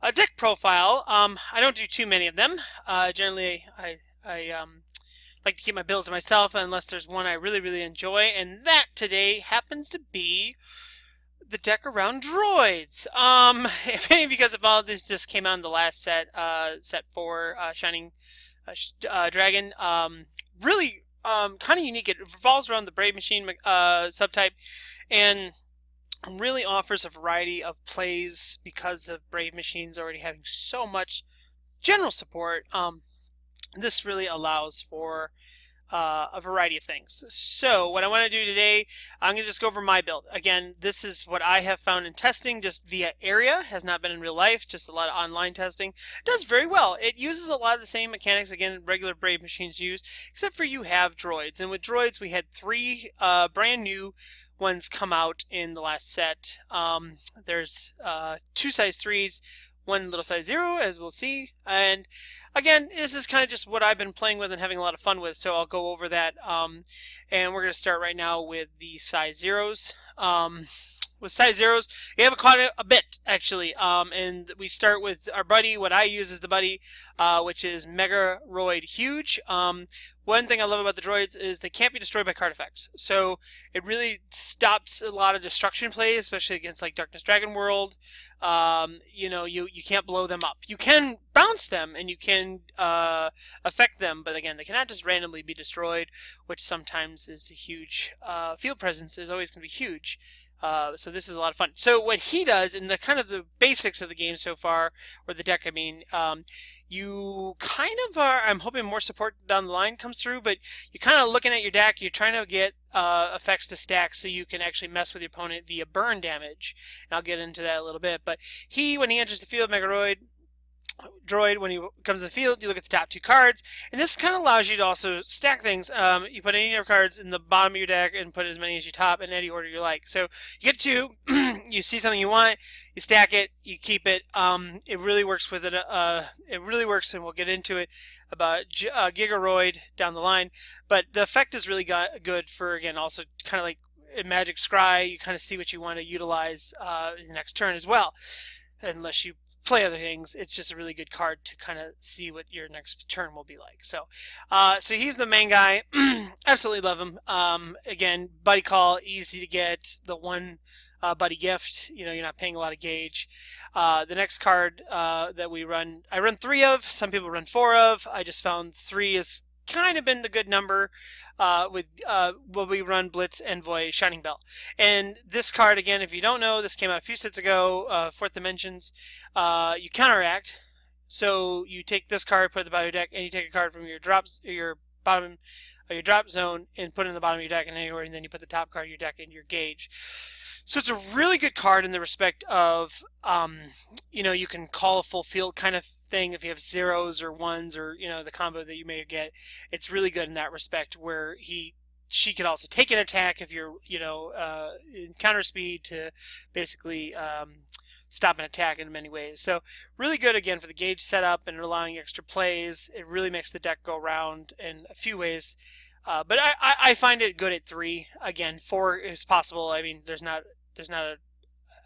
A deck profile. I don't do too many of them. Generally, I like to keep my builds to myself unless there's one I really enjoy, and that today happens to be the deck around droids. If any of you guys have followed this, just came out in the last set, set 4, Shining Dragon. Really kind of unique. It revolves around the Brave Machine subtype, and really offers a variety of plays because of Brave Machines already having so much general support. This really allows for a variety of things. So what I want to do today, I'm going to just go over my build. Again, this is what I have found in testing just via area, has not been in real life, just a lot of online testing. It does very well. It uses a lot of the same mechanics, again, regular Brave Machines use, except for you have droids. And with droids, we had 3 brand new ones come out in the last set. There's 2 size 3s, 1 little size 0, as we'll see. And again, this is kind of just what I've been playing with and having a lot of fun with, so I'll go over that. And we're going to start right now with the size 0s. With size 0s, we have quite a bit, actually. And we start with our buddy. What I use is the buddy, which is Megaroid Huge. One thing I love about the droids is they can't be destroyed by card effects. So it really stops a lot of destruction plays, especially against like Darkness Dragon World. You know, you can't blow them up. You can bounce them and you can affect them, but again, they cannot just randomly be destroyed, which sometimes is a huge field presence is always going to be huge. So this is a lot of fun. So what he does, in the kind of the basics of the game so far, or the deck, I mean, you kind of are, I'm hoping more support down the line comes through, but you're kind of looking at your deck, you're trying to get effects to stack so you can actually mess with your opponent via burn damage. And I'll get into that a little bit. But when he enters the field, Megaroid droid, when he comes to the field, you look at the top 2 cards, and this kind of allows you to also stack things. You put any of your cards in the bottom of your deck and put as many as you top in any order you like. So you get 2, you see something you want, you stack it, you keep it. It really works with it. It really works, and we'll get into it about Gigaroid down the line. But the effect is really good for, again, also kind of like in Magic Scry, you kind of see what you want to utilize in the next turn as well. Unless you play other things, it's just a really good card to kind of see what your next turn will be like. So so he's the main guy. Absolutely love him. Again, buddy call, easy to get, the 1 buddy gift. You know, you're not paying a lot of gauge. The next card that we run, I run 3 of, some people run 4 of. I just found 3 is kind of been the good number with will we run Blitz, Envoy, Shining Bell. And this card, again, if you don't know, this came out a few sets ago, 4th Dimensions. You counteract, so you take this card, put it at the bottom of your deck, and you take a card from your bottom of your drop zone and put it in the bottom of your deck and anywhere, and then you put the top card of your deck in your gauge. So it's a really good card in the respect of, you know, you can call a full field kind of thing if you have 0s or 1s, or, you know, the combo that you may get. It's really good in that respect, where she could also take an attack if you're, you know, in counter speed to basically stop an attack in many ways. So really good, again, for the gauge setup and allowing extra plays. It really makes the deck go around in a few ways. But I find it good at 3. Again, 4 is possible. I mean, there's not a,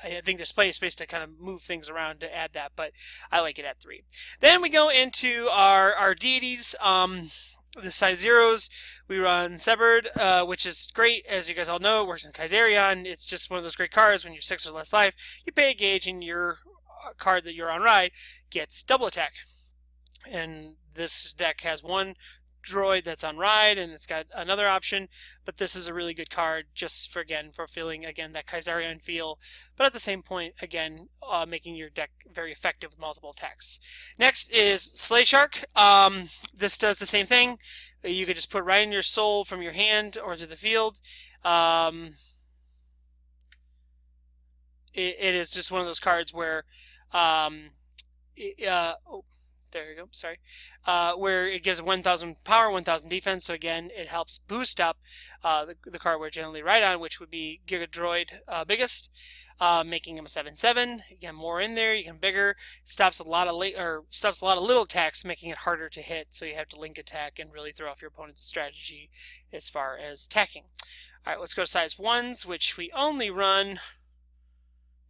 I think there's plenty of space to kind of move things around to add that, but I like it at 3. Then we go into our deities. The size 0s, we run Severed, which is great. As you guys all know, it works in Kaiserion. It's just one of those great cards. When you're 6 or less life, you pay a gauge, and your card that you're on ride gets double attack. And this deck has 1 droid that's on ride, and it's got another option, but this is a really good card just for, again, for feeling, again, that Kaiserion feel, but at the same point, again, making your deck very effective with multiple attacks. Next is Slay Shark. This does the same thing. You could just put right in your soul from your hand or to the field. It is just one of those cards where there you go, sorry. Where it gives 1,000 power, 1,000 defense, so again, it helps boost up the card we're generally right on, which would be Giga Droid biggest, making him a 7/7. Again, more in there, you can bigger. Stops a lot of little attacks, making it harder to hit, so you have to link attack and really throw off your opponent's strategy as far as attacking. Alright, let's go to size 1s, which we only run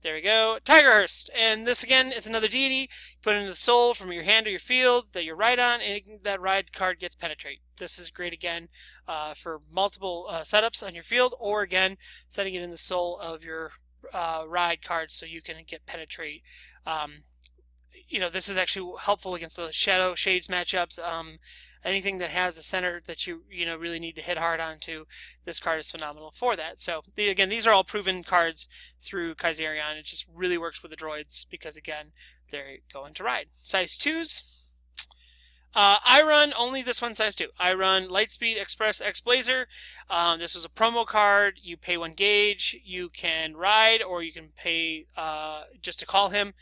There we go. Tigerhurst. And this again is another deity. You put it into the soul from your hand or your field that you're right on, and that ride card gets penetrate. This is great again for multiple setups on your field, or again, setting it in the soul of your ride card so you can get penetrate. This is actually helpful against the shadow shades matchups. Anything that has a center that you really need to hit hard onto, this card is phenomenal for that. So again, these are all proven cards through Kaiserion. It just really works with the droids because again, they're going to ride. Size 2s. I run only this one size 2. I run Lightspeed Express X Blazer. This was a promo card. You pay 1 gauge. You can ride, or you can pay just to call him.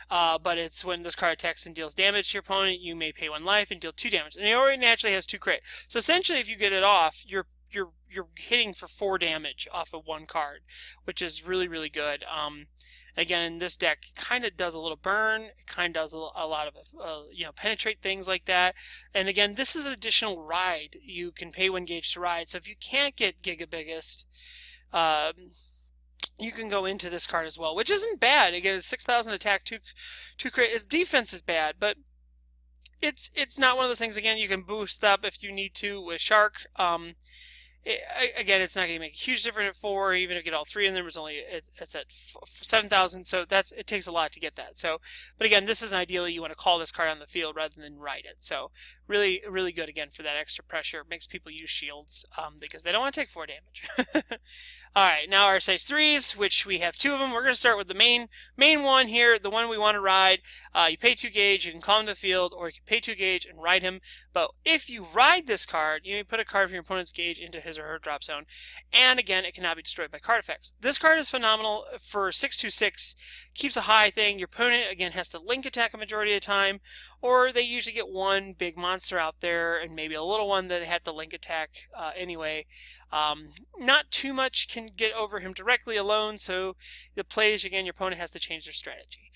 But it's when this card attacks and deals damage to your opponent, you may pay 1 life and deal 2 damage. And he already naturally has 2 crit. So essentially, if you get it off, you're hitting for 4 damage off of 1 card, which is really, really good. Again, in this deck, kind of does a little burn. It kind of does a lot of penetrate, things like that. And again, this is an additional ride. You can pay 1 gauge to ride. So if you can't get Giga Biggest, you can go into this card as well, which isn't bad. Again, it's 6,000 attack, 2 crit. His defense is bad, but it's not one of those things. Again, you can boost up if you need to with Shark. Again, it's not going to make a huge difference at 4. Even if you get all 3 in them, it's at 7,000. So it takes a lot to get that. So, but again, this is ideally you want to call this card on the field rather than ride it. So really, really good again for that extra pressure. It makes people use shields because they don't want to take 4 damage. All right, now our size 3s, which we have 2 of them. We're going to start with the main one here, the one we want to ride. You pay 2 gauge, you can call him to the field, or you can pay 2 gauge and ride him. But if you ride this card, you may put a card from your opponent's gauge into his or her drop zone. And again, it cannot be destroyed by card effects. This card is phenomenal for 626. Keeps a high thing. Your opponent, again, has to link attack a majority of the time, or they usually get 1 big monster out there and maybe a little one that they have to link attack anyway. Not too much can get over him directly alone, so the plays, again, your opponent has to change their strategy.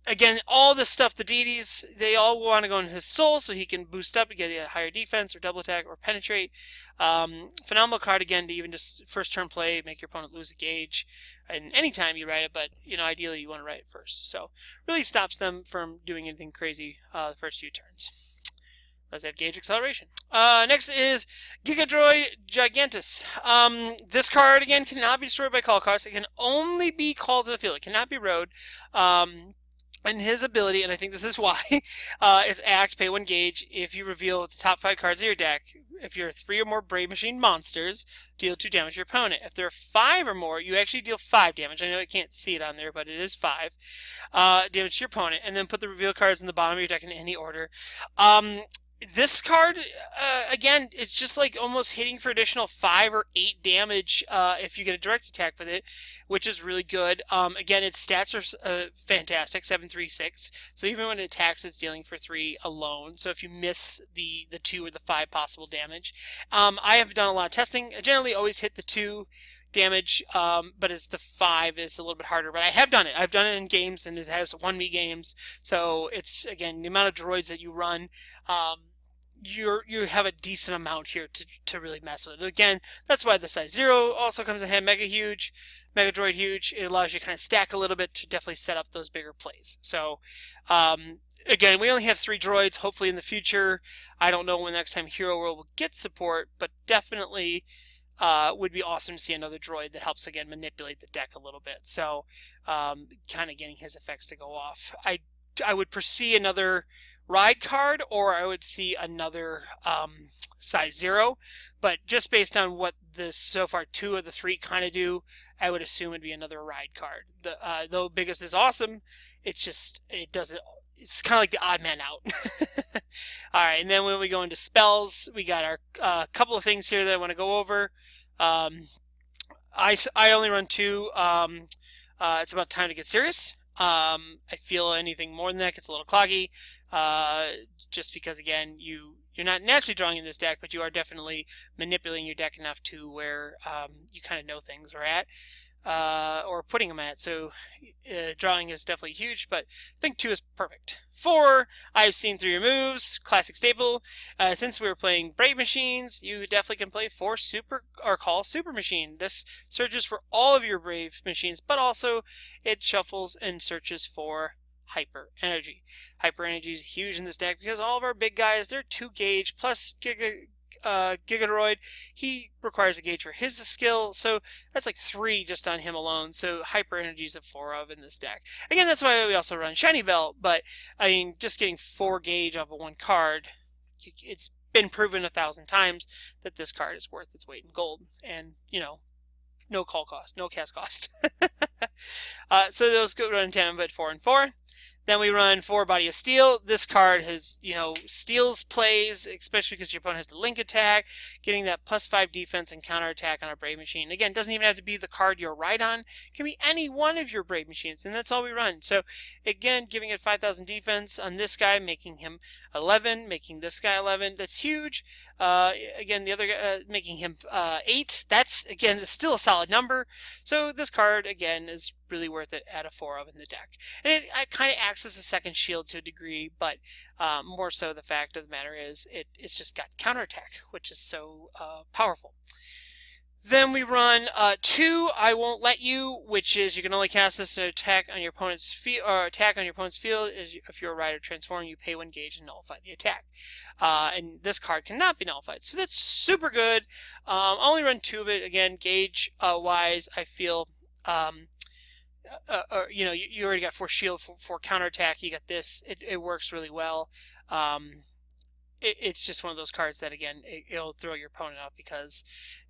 Again, all this stuff, the deities, they all want to go in his soul so he can boost up and get a higher defense or double attack or penetrate. Phenomenal card, again, to even just first turn play, make your opponent lose a gauge. And anytime you ride it, but ideally you want to ride it first. So really stops them from doing anything crazy the first few turns. Let's have gauge acceleration. Next is Giga Droid Gigantus. This card, again, cannot be destroyed by call cost. It can only be called to the field. It cannot be rode. And his ability, and I think this is why, is act, pay 1 gauge. If you reveal the top 5 cards of your deck, if you're 3 or more Brave Machine monsters, deal 2 damage to your opponent. If there are 5 or more, you actually deal 5 damage. I know I can't see it on there, but it is 5 damage to your opponent. And then put the reveal cards in the bottom of your deck in any order. This card, again, it's just like almost hitting for additional 5 or 8 damage if you get a direct attack with it, which is really good. Again, its stats are fantastic, 736. So even when it attacks, it's dealing for 3 alone. So if you miss the 2 or the 5 possible damage. I have done a lot of testing. I generally always hit the 2 damage, but it's the 5 is a little bit harder. But I have done it. I've done it in games, and it has 1v games. So it's, again, the amount of droids that you run, you have a decent amount here to really mess with it. Again, that's why the size 0 also comes in hand. Mega Droid huge. It allows you to kind of stack a little bit to definitely set up those bigger plays. So again, we only have 3 droids. Hopefully in the future, I don't know when next time Hero World will get support, but definitely would be awesome to see another droid that helps, again, manipulate the deck a little bit. So kind of getting his effects to go off. I would foresee another ride card, or I would see another size 0, but just based on what so far 2 of the 3 kind of do, I would assume it'd be another ride card. Though biggest is awesome, it's kind of like the odd man out. All right, and then when we go into spells, we got our couple of things here that I want to go over. I only run 2. It's about time to get serious. I feel anything more than that gets a little cloggy, just because, again, you're not naturally drawing in this deck, but you are definitely manipulating your deck enough to where you kind of know things are at. or putting them at. So drawing is definitely huge, but I think 2 is perfect. 4, I've seen through your moves, classic staple. Since we were playing Brave Machines, you definitely can play 4 super or call Super Machine. This searches for all of your Brave Machines, but also it shuffles and searches for Hyper Energy. Hyper Energy is huge in this deck because all of our big guys, they're 2 gauge plus Giga Droid. He requires a gauge for his skill, so that's like 3 just on him alone. So Hyper Energy is a 4 of in this deck. Again, that's why we also run Shiny Belt, but I mean, just getting 4 gauge off of 1 card, it's been proven 1,000 times that this card is worth its weight in gold. And, you know, no call cost, no cast cost. So those go run in tandem, but 4 and 4. Then we run 4 Body of Steel. This card has, you know, steals plays, especially because your opponent has the link attack, getting that +5 defense and counter attack on a Brave Machine. Again, doesn't even have to be the card you're right on. It can be any one of your Brave Machines, and that's all we run. So again, giving it 5,000 defense on this guy, making him 11, making this guy 11. That's huge. Again, the other guy, making him 8. That's, again, still a solid number. So this card, again, is really worth it at a 4 of in the deck. And it kind of acts as a second shield to a degree, but more so the fact of the matter is it's just got counterattack, which is so powerful. Then we run 2 I Won't Let You, which is you can only cast this to attack on your opponent's field, or attack on your opponent's field. If you're a rider transform, you pay 1 gauge and nullify the attack. And this card cannot be nullified, so that's super good. I only run 2 of it. Again, gauge wise, I feel. You know, you already got 4 shield, 4 counterattack. You got this. It works really well. It's just one of those cards that, again, it'll throw your opponent out because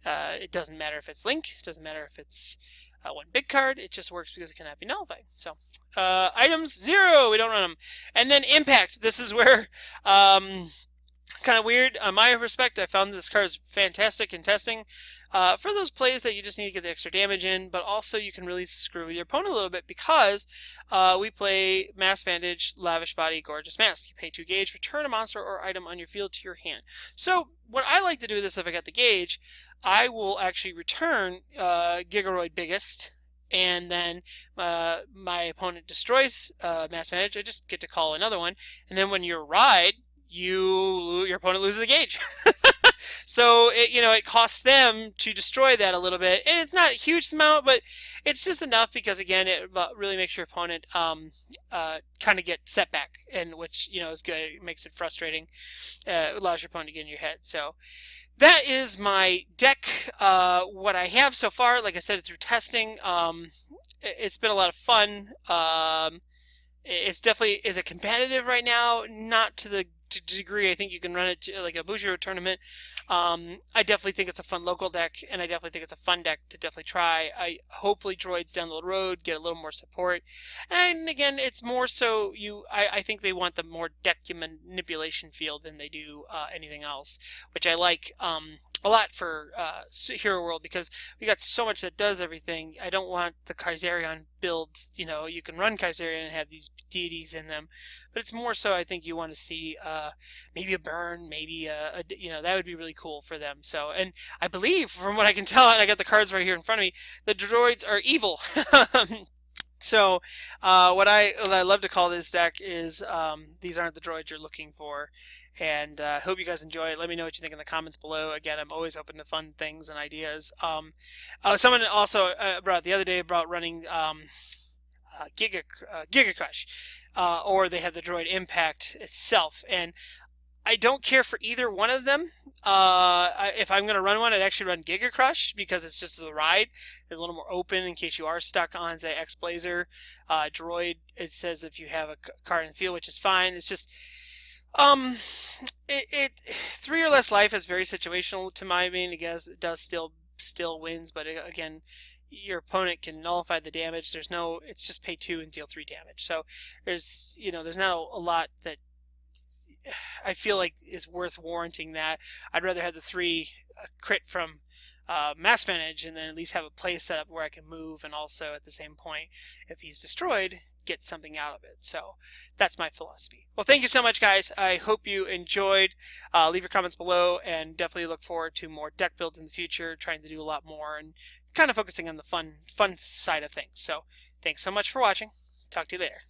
it doesn't matter if it's Link. It doesn't matter if it's 1 big card. It just works because it cannot be nullified. So items 0. We don't run them. And then Impact. This is where kind of weird. On my respect, I found this card is fantastic in testing for those plays that you just need to get the extra damage in, but also you can really screw with your opponent a little bit because we play Mass Vantage, Lavish Body, Gorgeous Mask. You pay 2 gauge, return a monster or item on your field to your hand. So what I like to do with this, if I got the gauge, I will actually return Gigaroid Biggest, and then my opponent destroys Mass Vantage. I just get to call another one, and then when you ride, your opponent loses a gauge. So it costs them to destroy that a little bit, and it's not a huge amount, but it's just enough because, again, it really makes your opponent kind of get setback, and which is good. It makes it frustrating. Allows your opponent to get in your head. So that is my deck. What I have so far, like I said, through testing, it's been a lot of fun. It's definitely is it competitive right now, not to the degree I think you can run it to like a Bujiro tournament. I definitely think it's a fun local deck, and I definitely think it's a fun deck to definitely try. Hopefully droids down the road get a little more support, and again, it's more so I think they want the more deck manipulation feel than they do anything else, which I like a lot for Hero World, because we got so much that does everything. I don't want the Kaiserion build, you can run Kaiserion and have these deities in them, but it's more so I think you want to see maybe a burn, maybe that would be really cool for them. So, and I believe from what I can tell, and I got the cards right here in front of me, the droids are evil. So what I love to call this deck is these aren't the droids you're looking for. And hope you guys enjoy it. Let me know what you think in the comments below. Again, I'm always open to fun things and ideas. Someone also the other day about running Giga Crush, or they have the droid Impact itself, and I don't care for either one of them. If I'm going to run one, I'd actually run Giga Crush because it's just the ride. It's a little more open in case you are stuck on, say, X-Blazer. Droid, it says if you have a card in the field, which is fine. It's just 3 or less life is very situational to my opinion. I guess it does still wins, but again, your opponent can nullify the damage. It's just pay 2 and deal 3 damage. So there's not a lot that I feel like is worth warranting that. I'd rather have the 3 crit from Mass Vantage, and then at least have a play set up where I can move, and also at the same point, if he's destroyed, get something out of it. So that's my philosophy. Well, thank you so much, guys. I hope you enjoyed. Leave your comments below, and definitely look forward to more deck builds in the future, trying to do a lot more and kind of focusing on the fun side of things. So thanks so much for watching. Talk to you later.